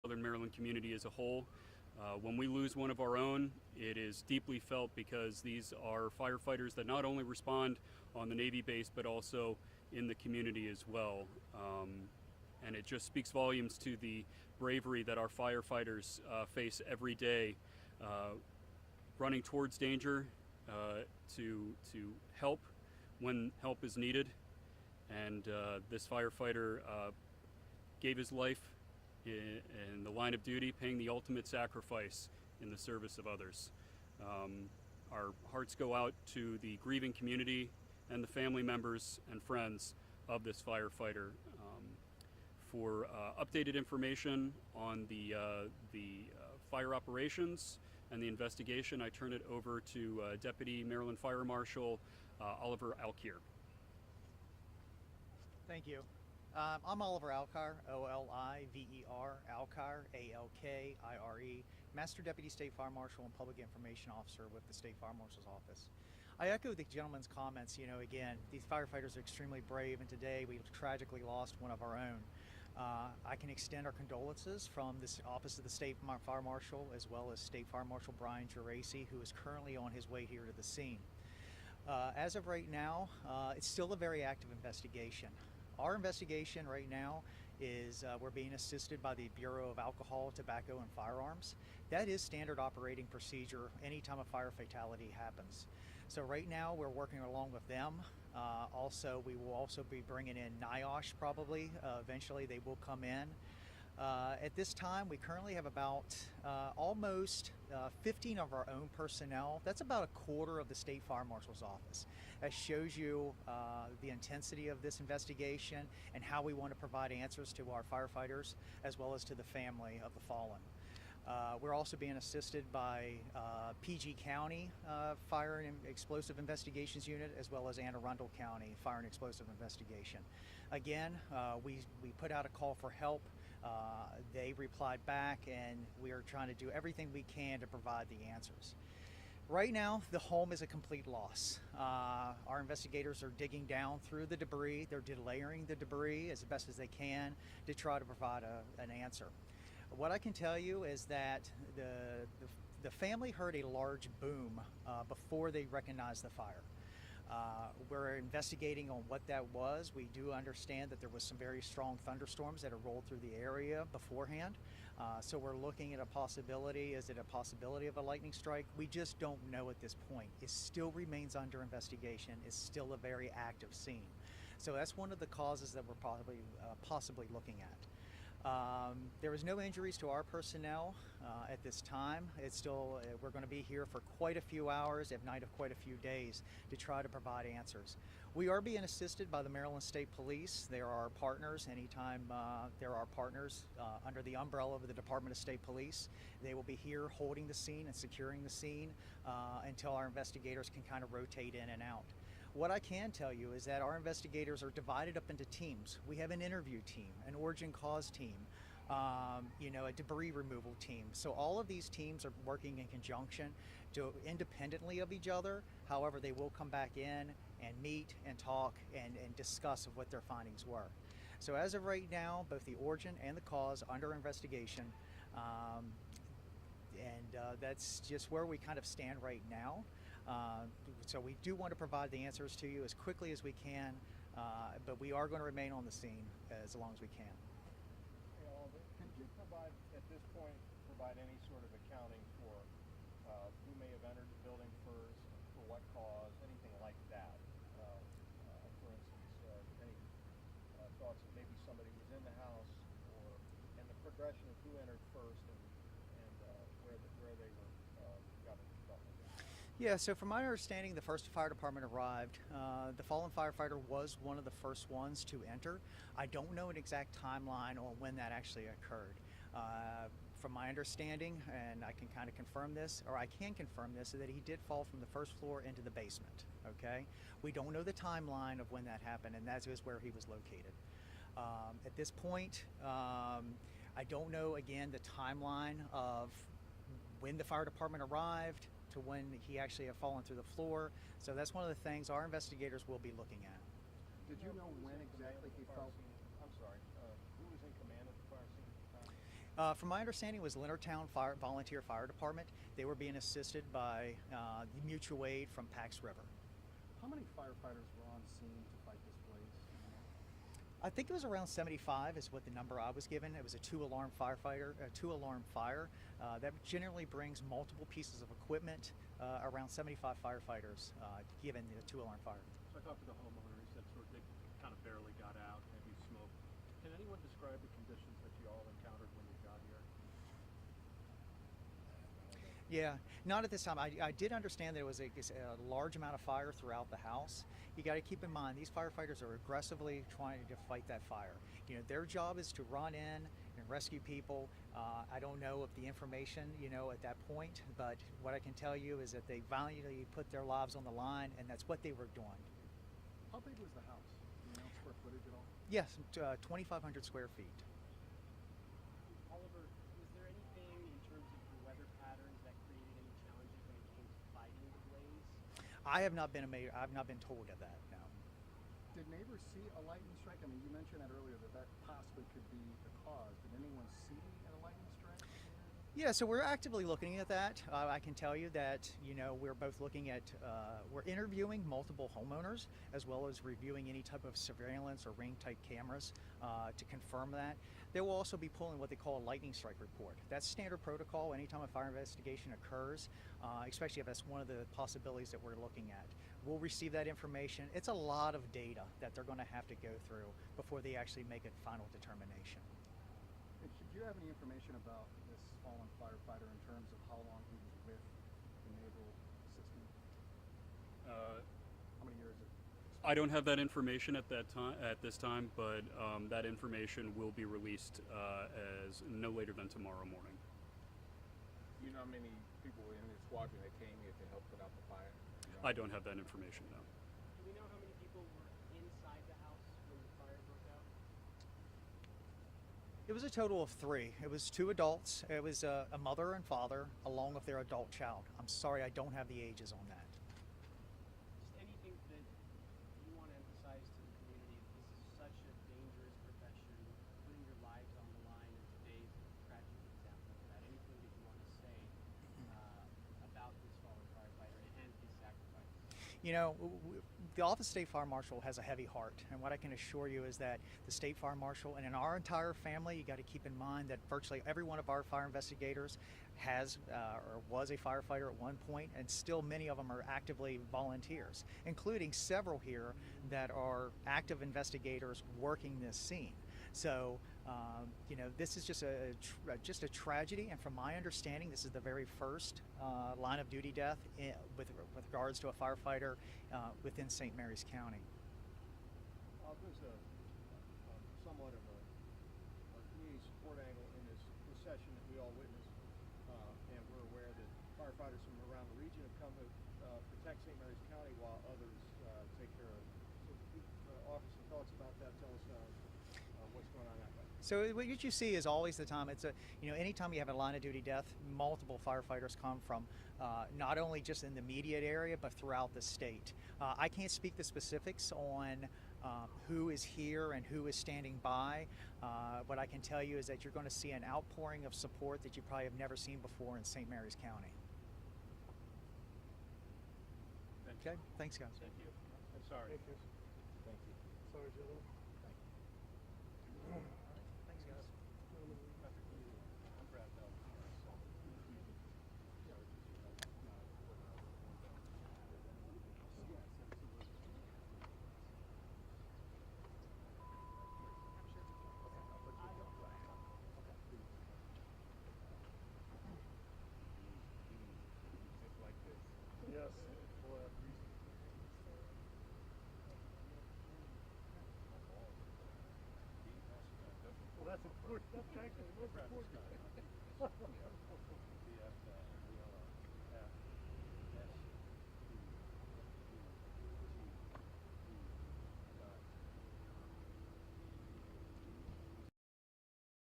Southern Maryland community as a whole. When we lose one of our own, it is deeply felt because these are firefighters that not only respond on the Navy base but also in the community as well. And it just speaks volumes to the bravery that our firefighters face every day, running towards danger to help when help is needed. And this firefighter gave his life in the line of duty, paying the ultimate sacrifice in the service of others. Our hearts go out to the grieving community and the family members and friends of this firefighter. For updated information on the fire operations and the investigation, I turn it over to Deputy Maryland Fire Marshal Oliver Alkier. Thank you. I'm Oliver Alkier, O-L-I-V-E-R, Alkier, A-L-K-I-R-E, Master Deputy State Fire Marshal and Public Information Officer with the State Fire Marshal's Office. I echo the gentleman's comments. Again, these firefighters are extremely brave, and today we tragically lost one of our own. I can extend our condolences from the Office of the State Fire Marshal as well as State Fire Marshal Brian Geraci, who is currently on his way here to the scene. As of right now, it's still a very active investigation. Our investigation right now is we're being assisted by the Bureau of Alcohol, Tobacco, and Firearms. That is standard operating procedure anytime a fire fatality happens. So right now we're working along with them. Also, we will also be bringing in NIOSH probably. Eventually they will come in. At this time, we currently have about almost 15 of our own personnel. That's about a quarter of the State Fire Marshal's Office. That shows you the intensity of this investigation and how we want to provide answers to our firefighters as well as to the family of the fallen. We're also being assisted by PG County Fire and Explosive Investigations Unit as well as Anne Arundel County Fire and Explosive Investigation. Again, we put out a call for help. They replied back, and we are trying to do everything we can to provide the answers. Right now, the home is a complete loss. Our investigators are digging down through the debris. They're delayering the debris as best as they can to try to provide an answer. What I can tell you is that the family heard a large boom before they recognized the fire. We're investigating on what that was. We do understand that there was some very strong thunderstorms that have rolled through the area beforehand. So we're looking at a possibility. Is it a possibility of a lightning strike? We just don't know at this point. It still remains under investigation. It's still a very active scene. So that's one of the causes that we're possibly looking at. There was no injuries to our personnel at this time. It's still, we're going to be here for quite a few hours, if not quite a few days, to try to provide answers. We are being assisted by the Maryland State Police. They are our partners. Anytime there are partners under the umbrella of the Department of State Police, they will be here holding the scene and securing the scene until our investigators can kind of rotate in and out. What I can tell you is that our investigators are divided up into teams. We have an interview team, an origin cause team, a debris removal team. So all of these teams are working in conjunction independently of each other. However, they will come back in and meet and talk and discuss of what their findings were. So as of right now, both the origin and the cause are under investigation. That's just where we kind of stand right now. So we do want to provide the answers to you as quickly as we can, but we are going to remain on the scene as long as we can. Could you provide, at this point, any sort of accounting for who may have entered the building first, for what cause, anything like that? For instance, any thoughts that maybe somebody was in the house, and the progression of who entered first and where they were got into trouble? Yeah, so from my understanding, the first fire department arrived. The fallen firefighter was one of the first ones to enter. I don't know an exact timeline on when that actually occurred. From my understanding, and I can kind of confirm this, or I can confirm this, that he did fall from the first floor into the basement, okay? We don't know the timeline of when that happened, and that is where he was located. At this point, I don't know, again, the timeline of when the fire department arrived to when he actually had fallen through the floor. So that's one of the things our investigators will be looking at. Did you know when exactly he fell? I'm sorry, who was in command of the fire scene at the time? From my understanding, it was Leonardtown Volunteer Fire Department. They were being assisted by the mutual aid from Pax River. How many firefighters were on scene to fight this blaze? I think it was around 75 is what the number I was given. It was a two-alarm fire. That generally brings multiple pieces of equipment, around 75 firefighters given the two-alarm fire. So I talked to the homeowner. He said sort of they kind of barely got out, heavy smoke. Can anyone describe the conditions that you all encountered when you got here? Yeah, not at this time. I did understand there was a large amount of fire throughout the house. You got to keep in mind these firefighters are aggressively trying to fight that fire. You know, their job is to run in and rescue people. I don't know of the information, at that point, but what I can tell you is that they valiantly put their lives on the line, and that's what they were doing. How big was the house? Do you know square footage at all? Yes, 2,500 square feet. Oliver, was there anything in terms of the weather patterns that created any challenges when it came to fighting the blaze? I've not been told of that. No. Did neighbors see a lightning strike? I mean, you mentioned that earlier that possibly could be the cause. Did anyone see a lightning strike? Yeah, so we're actively looking at that. I can tell you that, we're both looking at, we're interviewing multiple homeowners as well as reviewing any type of surveillance or ring type cameras to confirm that. They will also be pulling what they call a lightning strike report. That's standard protocol anytime a fire investigation occurs, especially if that's one of the possibilities that we're looking at. We'll receive that information. It's a lot of data that they're going to have to go through before they actually make a final determination. And do you have any information about this fallen firefighter in terms of how long he was with the naval system? How many years? I don't have that information at this time, but that information will be released as no later than tomorrow morning. You know how many people in the squadron that came here to help put out the fire? I don't have that information now. Do we know how many people were inside the house when the fire broke out? It was a total of 3. It was 2 adults. It was a mother and father along with their adult child. I'm sorry, I don't have the ages on that. Just anything that you want to emphasize to the community that this is such a dangerous profession, putting your lives on the line, and today's a tragic example of that. Anything that you want to say about this fallen firefighter and his sacrifice? The Office of State Fire Marshal has a heavy heart, and what I can assure you is that the State Fire Marshal and in our entire family, you got to keep in mind that virtually every one of our fire investigators has or was a firefighter at one point, and still many of them are actively volunteers, including several here that are active investigators working this scene. So, this is just a tragedy, and from my understanding, this is the very first line of duty death with regards to a firefighter within St. Mary's County. There's somewhat of a community support angle in this session that we all witnessed, and we're aware that firefighters from around the region have come to protect St. Mary's County while others take care of it. So, offer some thoughts about that. Tell us what's going on that way. So what you see is always the time. It's anytime you have a line of duty death, multiple firefighters come from not only just in the immediate area, but throughout the state. I can't speak the specifics on who is here and who is standing by. What I can tell you is that you're going to see an outpouring of support that you probably have never seen before in St. Mary's County. Okay, thanks guys. Thank you. I'm sorry. Thank you. Thank you. Sorry, Joe. Thanks guys. I'm Brad Bell. Just like this. Yes. Well, that's important. That's actually the most important.